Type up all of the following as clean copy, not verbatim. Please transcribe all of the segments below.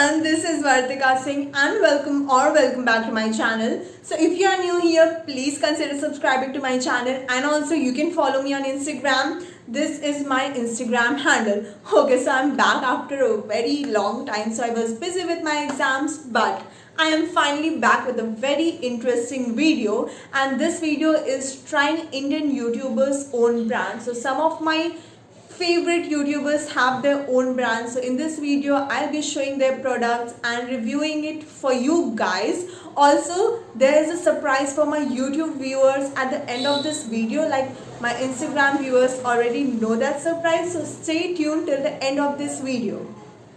everyone, this is Vartika Singh and welcome back to my channel. So if you are new here, please consider subscribing to my channel, and also you can follow me on Instagram. This is my Instagram handle. Okay, so I'm back after a very long time. So I was busy with my exams, but I am finally back with a very interesting video, and this video is trying Indian YouTubers own brand. So some of my favorite YouTubers have their own brands. So in this video I'll be showing their products and reviewing it for you guys. Also there is a surprise for my YouTube viewers at the end of this video. Like, my Instagram viewers already know that surprise, so stay tuned till the end of this video.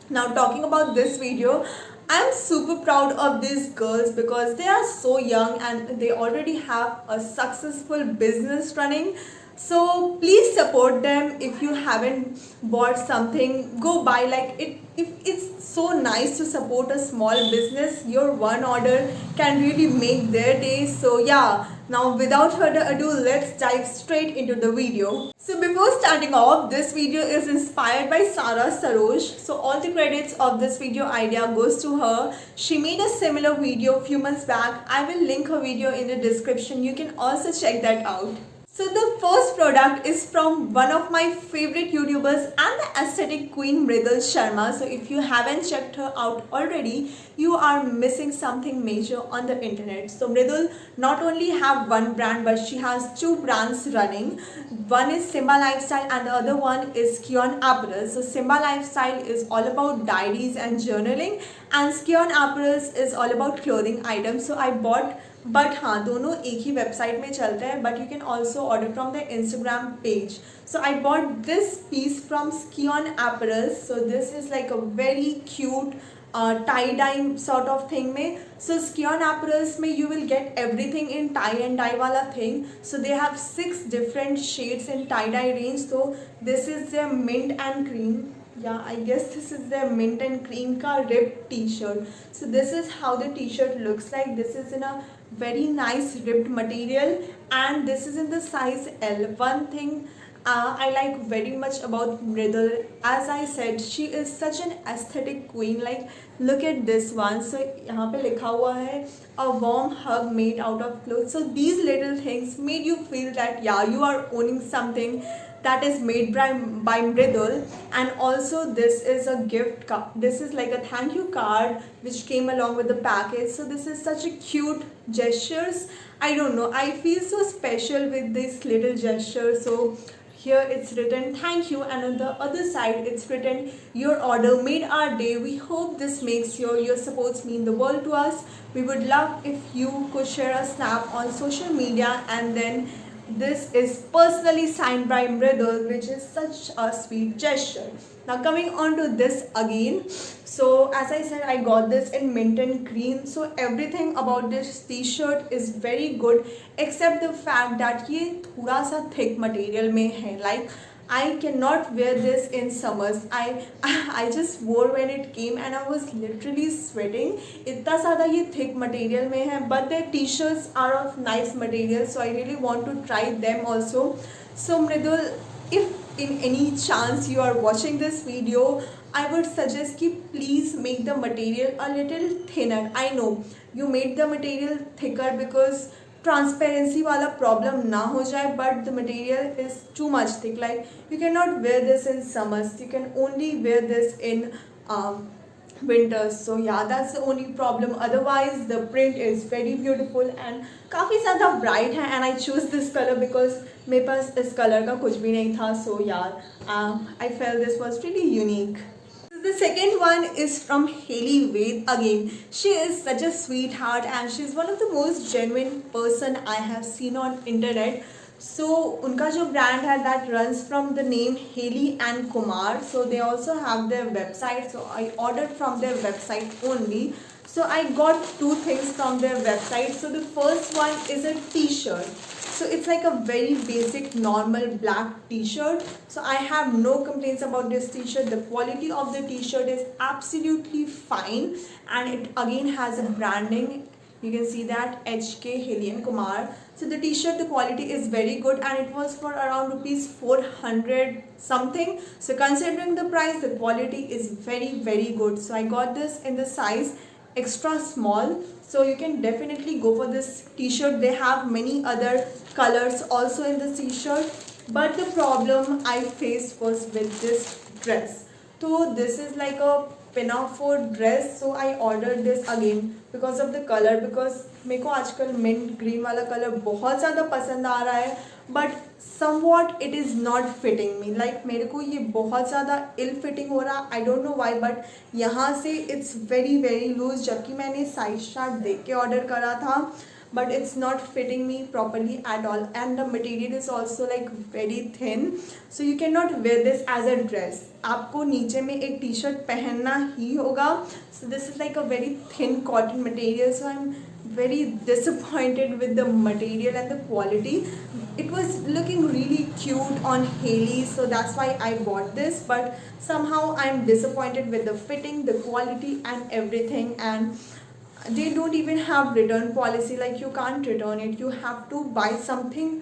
Now, talking about this video, I'm super proud of these girls because they are so young and they already have a successful business running. So please support them. If you haven't bought something, go buy. Like, if it's so nice to support a small business. Your one order can really make their day. So yeah, now without further ado, let's dive straight into the video. So before starting off, this video is inspired by Sara Saroj. So all the credits of this video idea goes to her. She made a similar video a few months back. I will link her video in the description. You can also check that out. So the first product is from one of my favorite YouTubers and the aesthetic queen, Mridul Sharma. So if you haven't checked her out already, you are missing something major on the internet. So Mridul not only have one brand, but she has two brands running. One is Simba Lifestyle and the other one is Skion Apparels. So Simba Lifestyle is all about diaries and journaling, and Skion Apparels is all about clothing items. So I bought, but हाँ, दोनों एक ही website में चलते हैं, but you can also order from the Instagram page. So I bought this piece from Skian apparels. So this is like a very cute tie dye sort of thing में. So Skion Apparels में you will get everything in tie and dye वाला thing. So they have 6 different shades in tie dye range. So this is their mint and cream. Yeah, I guess this is their mint and cream ka ripped t-shirt. So this is how the t-shirt looks like. This is in a very nice ripped material and this is in the size L. One thing I like very much about Mridul, as I said, she is such an aesthetic queen. Like, look at this one. So यहाँ पे लिखा हुआ है a warm hug made out of clothes. So these little things made you feel that yeah, you are owning something that is made by Mridul. And also this is a gift card. This is like a thank you card which came along with the package. So this is such a cute gestures. I don't know, I feel so special with this little gesture. So here it's written thank you, and on the other side it's written your order made our day. We hope this makes your supports mean the world to us. We would love if you could share a snap on social media, and then this is personally signed by Mridul, which is such a sweet gesture. Now coming on to this again. So as I said, I got this in mint and cream. So everything about this t-shirt is very good except the fact that ये थोड़ा सा thick material में है. Like, I cannot wear this in summers. I just wore when it came and I was literally sweating. इतना ज़्यादा ये thick material में है, but their t-shirts are of nice material, so I really want to try them also. So Mridul, if in any chance you are watching this video, I would suggest कि please make the material a little thinner. I know you made the material thicker because transparency वाला problem ना हो जाए, but the material is too much thick. Like, you can not wear this in summers, you can only wear this in winters. So yeah, that's the only problem. Otherwise the print is very beautiful and काफ़ी ज़्यादा bright है, and I choose this color because मेरे पास इस color का कुछ भी नहीं था. So yeah, I felt this was really unique. The second one is from Hailey Wade again. She is such a sweetheart and she is one of the most genuine person I have seen on internet. So उनका जो brand है that runs from the name Hailey and Kumar. So they also have their website. So I ordered from their website only. So I got 2 things from their website. So the first one is a t-shirt. So it's like a very basic normal black t-shirt. So I have no complaints about this t-shirt. The quality of the t-shirt is absolutely fine, and it again has a branding You can see that HK Helian Kumar. So the t-shirt, the quality is very good and it was for around rupees 400 something. So considering the price, the quality is very good. So I got this in the size extra small. So you can definitely go for this t-shirt. They have many other colors also in this t-shirt. But the problem I faced was with this dress. So this is like a pinafore dress. So I ordered this again because of the color, because मेरे को आजकल mint green वाला color बहुत ज़्यादा पसंद आ रहा है, but somewhat it is not fitting me. Like मेरे को ये बहुत ज़्यादा ill fitting हो रहा, I don't know why, but यहाँ से it's very loose, जबकि मैंने size chart देख के order करा था, but it's not fitting me properly at all, and the material is also like very thin, so you cannot wear this as a dress. आपको नीचे में एक टी शर्ट पहनना ही होगा. So this is like a very thin cotton material, so I'm very disappointed with the material and the quality. It was looking really cute on Hailey, so that's why I bought this, but somehow I'm disappointed with the fitting, the quality and everything. And they don't even have return policy, like you can't return it, you have to buy something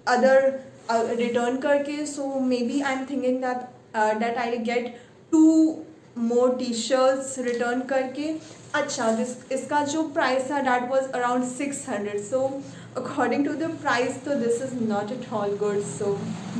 other return करके. So maybe I'm thinking that that I'll get 2 more t-shirts return करके. अच्छा, this इसका जो price था that was around 600. So according to the price, so this is not at all good. So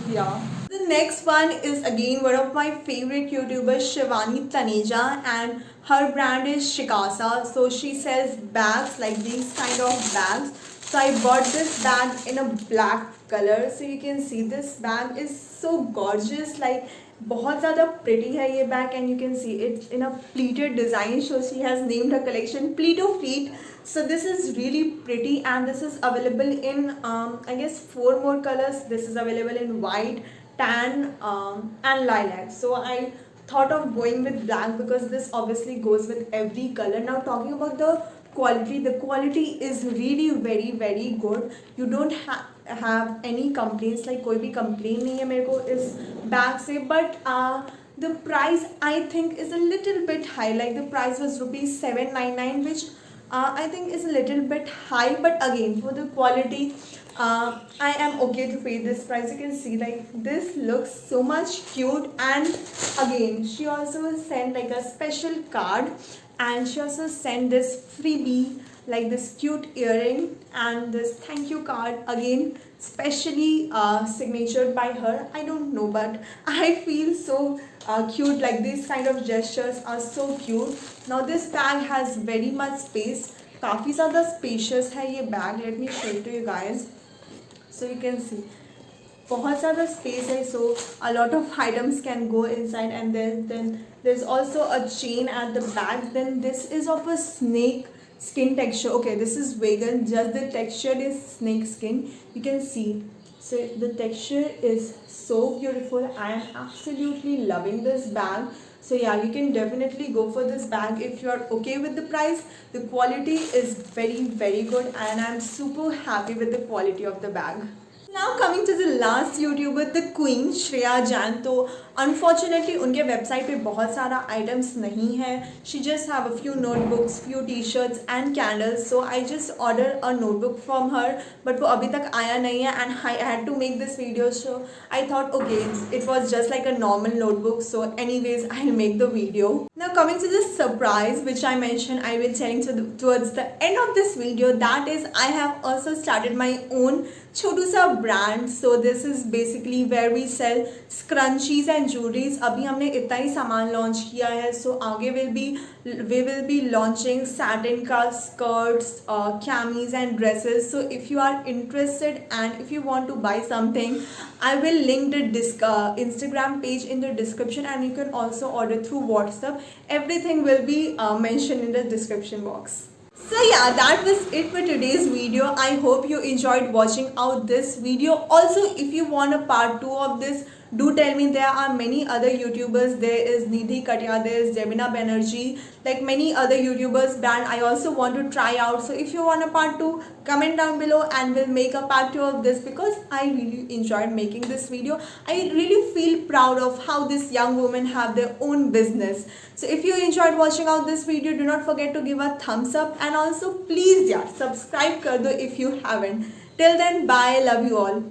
yeah. The next one is again one of my favorite YouTubers, Shivani Taneja, and her brand is Shikasa. So she sells bags, like these kind of bags. So I bought this bag in a black color. So you can see this bag is so gorgeous, like बहुत ज़्यादा pretty है ये bag, and you can see it's in a pleated design. So she has named her collection Pleato Fleet. So this is really pretty, and this is available in I guess 4 more colors. This is available in white, tan and lilac. So I thought of going with black because this obviously goes with every color. Now talking about the quality is really very good. You don't have any complaints, like कोई भी complaint नहीं है मेरे को इस bag से. But the price I think is a little bit high. Like the price was rupees 799, which I think is a little bit high, but again for the quality I am okay to pay this price. You can see like this looks so much cute, and again she also sent like a special card, and she also sent this freebie, like this cute earring and this thank you card, again specially signatured by her. I don't know, but I feel so cute. Like these kind of gestures are so cute. Now this bag has very much space, काफ़ी ज़्यादा spacious है ये bag. Let me show it to you guys. So you can see बहुत ज़्यादा space है, so a lot of items can go inside. And then there's also a chain at the back. Then this is of a snake skin texture. Okay, this is vegan, just the texture is snake skin. You can see, so the texture is so beautiful. I am absolutely loving this bag. So yeah, you can definitely go for this bag if you are okay with the price. The quality is very good, and I'm super happy with the quality of the bag. Now coming to the last YouTuber, the Queen Shreya Jain. तो unfortunately उनके website पे बहुत सारा items नहीं है. She just have a few notebooks, few t-shirts and candles. So I just ordered a notebook from her, but वो अभी तक आया नहीं है, and I had to make this video. So I thought okay, it was just like a normal notebook. So anyways, I'll make the video. Now coming to the surprise which I mentioned I will telling towards the end of this video, that is I have also started my own छोटू सा brand. So this is basically where we sell scrunchies and jewelleries. अभी हमने इतना ही सामान launch किया है. So आगे we will be launching satin का skirts, camis and dresses. So if you are interested and if you want to buy something, I will link the Instagram page in the description, and you can also order through WhatsApp. Everything will be mentioned in the description box. So yeah, that was it for today's video. I hope you enjoyed watching out this video. Also, if you want a part 2 of this, do tell me. There are many other YouTubers. There is Nidhi Katia, there is Jemina Banerjee, like many other YouTubers brand I also want to try out. So if you want a part 2, comment down below and we'll make a part 2 of this, because I really enjoyed making this video. I really feel proud of how this young women have their own business. So if you enjoyed watching out this video, do not forget to give a thumbs up, and also please subscribe kar do if you haven't. Till then, bye, love you all.